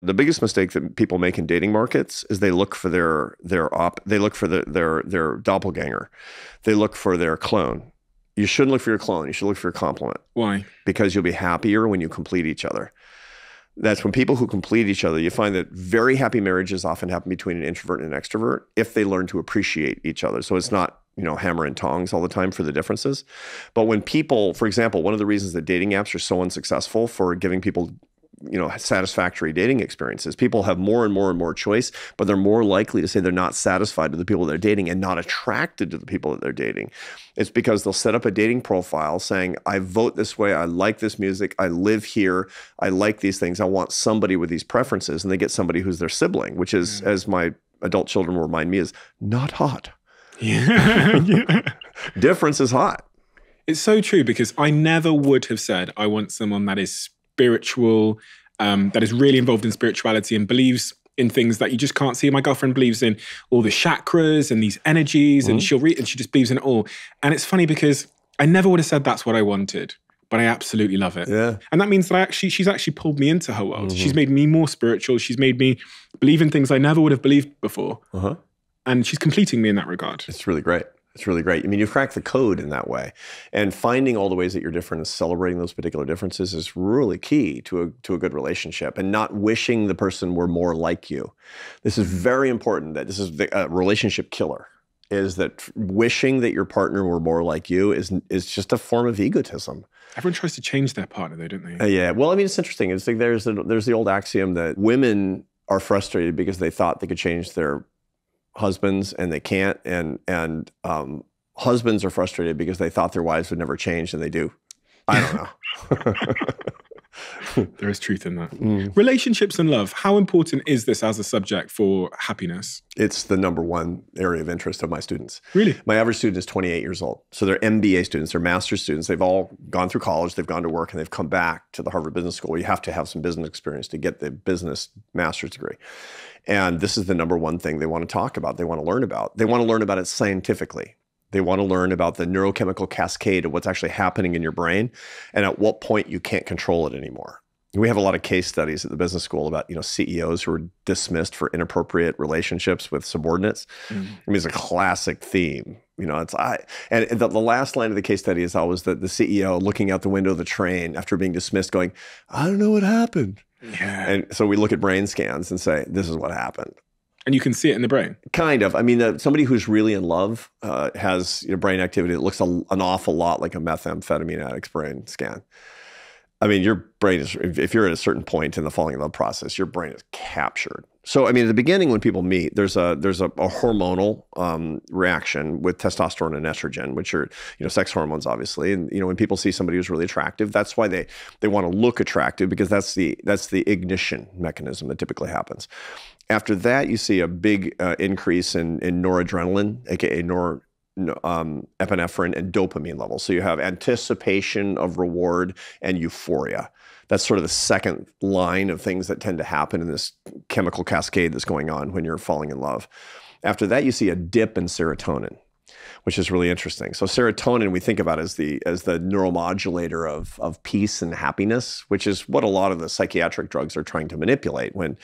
The biggest mistake that people make in dating markets is they look for their doppelganger. They look for their clone. You shouldn't look for your clone. You should look for your complement. Why? Because you'll be happier when you complete each other. That's when people who complete each other, you find that very happy marriages often happen between an introvert and an extrovert if they learn to appreciate each other. So it's not, hammer and tongs all the time for the differences. But when people, for example, one of the reasons that dating apps are so unsuccessful for giving people satisfactory dating experiences. People have more and more and more choice, but they're more likely to say they're not satisfied with the people they're dating and not attracted to the people that they're dating. It's because they'll set up a dating profile saying, I vote this way, I like this music, I live here, I like these things, I want somebody with these preferences, and they get somebody who's their sibling, which is, as my adult children will remind me, is not hot. Yeah. Difference is hot. It's so true, because I never would have said I want someone that is spiritual, that is really involved in spirituality and believes in things that you just can't see. My girlfriend believes in all the chakras and these energies, and she just believes in it all. And it's funny because I never would have said that's what I wanted, but I absolutely love it. Yeah. And that means that she's actually pulled me into her world. She's made me more spiritual. She's made me believe in things I never would have believed before. And she's completing me in that regard. It's really great. It's really great. I mean, you've cracked the code in that way. And finding all the ways that you're different and celebrating those particular differences is really key to a good relationship, and not wishing the person were more like you. This is very important. That this is the relationship killer, is that wishing that your partner were more like you is just a form of egotism. Everyone tries to change their partner though, don't they? Yeah. Well, I mean, it's interesting. It's like there's the old axiom that women are frustrated because they thought they could change their husbands and they can't, and husbands are frustrated because they thought their wives would never change, and they do. I don't know. There is truth in that. Relationships and love, how important is this as a subject for happiness? It's the #1 area of interest of my students. Really? My average student is 28 years old. So they're MBA students, they're master's students. They've all gone through college, they've gone to work, and they've come back to the Harvard Business School. You have to have some business experience to get the business master's degree. And this is the #1 thing they want to talk about, they want to learn about. They want to learn about it scientifically. They want to learn about the neurochemical cascade of what's actually happening in your brain, and at what point you can't control it anymore. We have a lot of case studies at the business school about, CEOs who are dismissed for inappropriate relationships with subordinates. I mean, it's a classic theme. And the last line of the case study is always the CEO looking out the window of the train after being dismissed going, I don't know what happened. Yeah. And so we look at brain scans and say, this is what happened. And you can see it in the brain. Kind of. I mean, somebody who's really in love has brain activity that looks an awful lot like a methamphetamine addict's brain scan. I mean, your brain is, if you're at a certain point in the falling in love process, your brain is captured. So, I mean, at the beginning when people meet, there's a hormonal reaction with testosterone and estrogen, which are, sex hormones, obviously. And, when people see somebody who's really attractive, that's why they want to look attractive, because that's the ignition mechanism that typically happens. After that, you see a big increase in noradrenaline, aka epinephrine and dopamine levels. So you have anticipation of reward and euphoria. That's sort of the second line of things that tend to happen in this chemical cascade that's going on when you're falling in love. After that, you see a dip in serotonin, which is really interesting. So serotonin, we think about as the neuromodulator of peace and happiness, which is what a lot of the psychiatric drugs are trying to manipulate when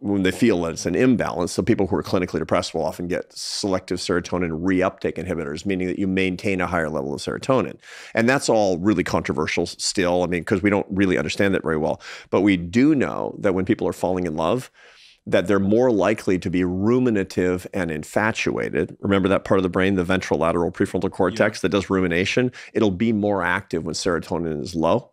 they feel that it's an imbalance. So people who are clinically depressed will often get selective serotonin reuptake inhibitors, meaning that you maintain a higher level of serotonin. And that's all really controversial still, I mean, because we don't really understand that very well. But we do know that when people are falling in love, that they're more likely to be ruminative and infatuated. Remember that part of the brain, the ventrolateral prefrontal cortex that does rumination? It'll be more active when serotonin is low.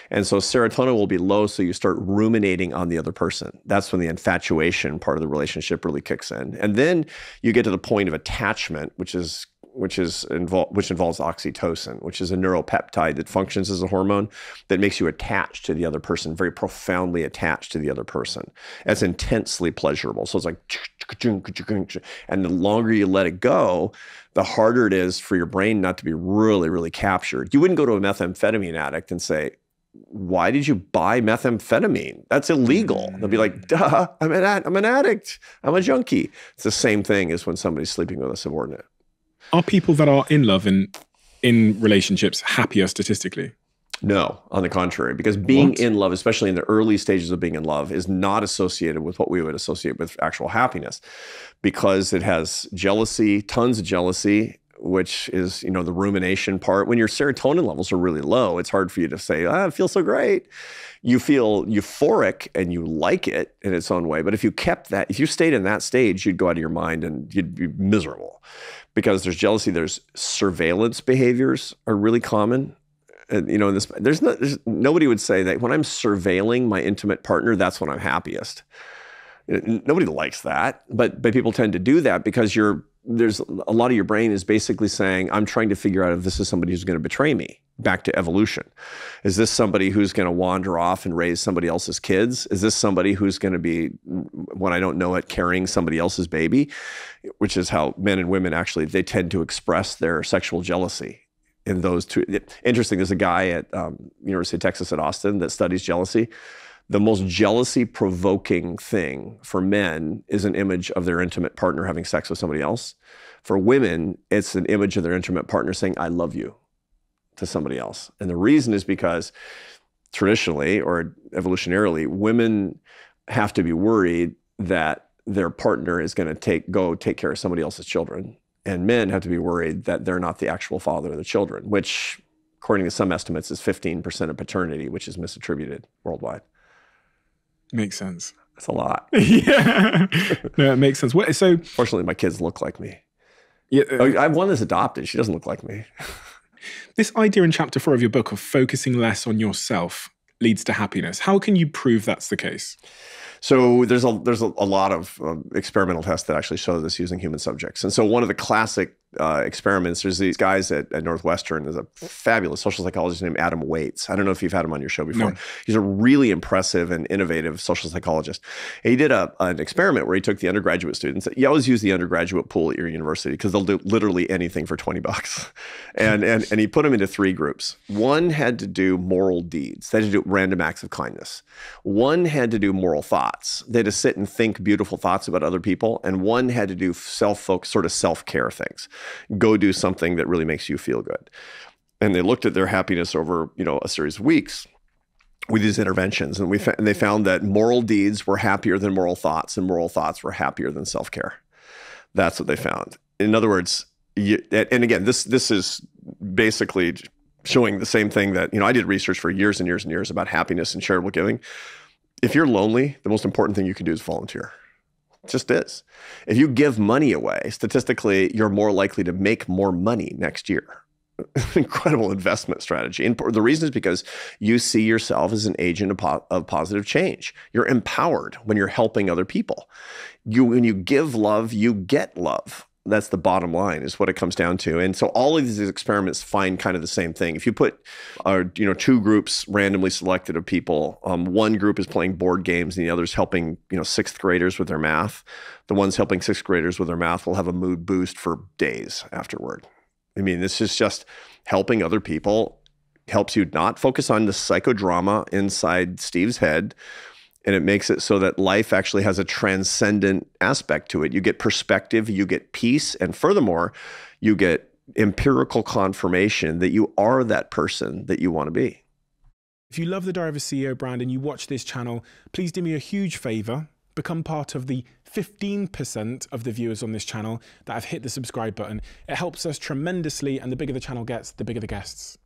And so serotonin will be low, so you start ruminating on the other person. That's when the infatuation part of the relationship really kicks in. And then you get to the point of attachment, which involves oxytocin, which is a neuropeptide that functions as a hormone that makes you attached to the other person, very profoundly attached to the other person. It's intensely pleasurable. So it's like, and the longer you let it go, the harder it is for your brain not to be really, really captured. You wouldn't go to a methamphetamine addict and say, why did you buy methamphetamine? That's illegal. They'll be like, duh, I'm an addict. I'm a junkie. It's the same thing as when somebody's sleeping with a subordinate. Are people that are in love and in relationships happier statistically? No, on the contrary, because being What? in love, especially in the early stages of being in love, is not associated with what we would associate with actual happiness, because it has jealousy, tons of jealousy, which is, the rumination part. When your serotonin levels are really low, it's hard for you to say, I feel so great. You feel euphoric and you like it in its own way. But if you stayed in that stage, you'd go out of your mind and you'd be miserable, because there's jealousy. There's surveillance behaviors are really common. And, there's nobody would say that when I'm surveilling my intimate partner, that's when I'm happiest. Nobody likes that, but people tend to do that because there's a lot of your brain is basically saying, I'm trying to figure out if this is somebody who's going to betray me. Back to evolution. Is this somebody who's going to wander off and raise somebody else's kids? Is this somebody who's going to be, when I don't know it, carrying somebody else's baby? Which is how men and women actually, they tend to express their sexual jealousy in those two. Interesting, there's a guy at University of Texas at Austin that studies jealousy. The most jealousy-provoking thing for men is an image of their intimate partner having sex with somebody else. For women, it's an image of their intimate partner saying, I love you, to somebody else. And the reason is because traditionally or evolutionarily, women have to be worried that their partner is going to go take care of somebody else's children. And men have to be worried that they're not the actual father of the children, which, according to some estimates, is 15% of paternity, which is misattributed worldwide. Makes sense. That's a lot. Yeah. No, it makes sense. So, fortunately, my kids look like me. Yeah, I have one that's adopted. She doesn't look like me. This idea in chapter 4 of your book of focusing less on yourself leads to happiness. How can you prove that's the case? So there's a lot of experimental tests that actually show this using human subjects. And so one of the classic experiments, there's these guys at Northwestern. There's a fabulous social psychologist named Adam Waits. I don't know if you've had him on your show before. No. He's a really impressive and innovative social psychologist. And he did an experiment where he took the undergraduate students. You always use the undergraduate pool at your university because they'll do literally anything for $20. And he put them into 3 groups. One had to do moral deeds. They had to do random acts of kindness. One had to do moral thoughts. They had to sit and think beautiful thoughts about other people. And one had to do sort of self-care things. Go do something that really makes you feel good. And they looked at their happiness over, a series of weeks with these interventions. And they found that moral deeds were happier than moral thoughts, and moral thoughts were happier than self-care. That's what they found. In other words, and again, this is basically showing the same thing that, I did research for years and years and years about happiness and charitable giving. If you're lonely, the most important thing you can do is volunteer. It just is. If you give money away, statistically, you're more likely to make more money next year. Incredible investment strategy. And the reason is because you see yourself as an agent of positive change. You're empowered when you're helping other people. When you give love, you get love. That's the bottom line, is what it comes down to. And so all of these experiments find kind of the same thing. If you put, 2 groups randomly selected of people, one group is playing board games and the other's helping, 6th graders with their math. The ones helping 6th graders with their math will have a mood boost for days afterward. I mean, this is just helping other people, helps you not focus on the psychodrama inside Steve's head. And it makes it so that life actually has a transcendent aspect to it. You get perspective, you get peace, and furthermore, you get empirical confirmation that you are that person that you want to be. If you love the Diary of a CEO brand and you watch this channel, please do me a huge favor. Become part of the 15% of the viewers on this channel that have hit the subscribe button. It helps us tremendously, and the bigger the channel gets, the bigger the guests.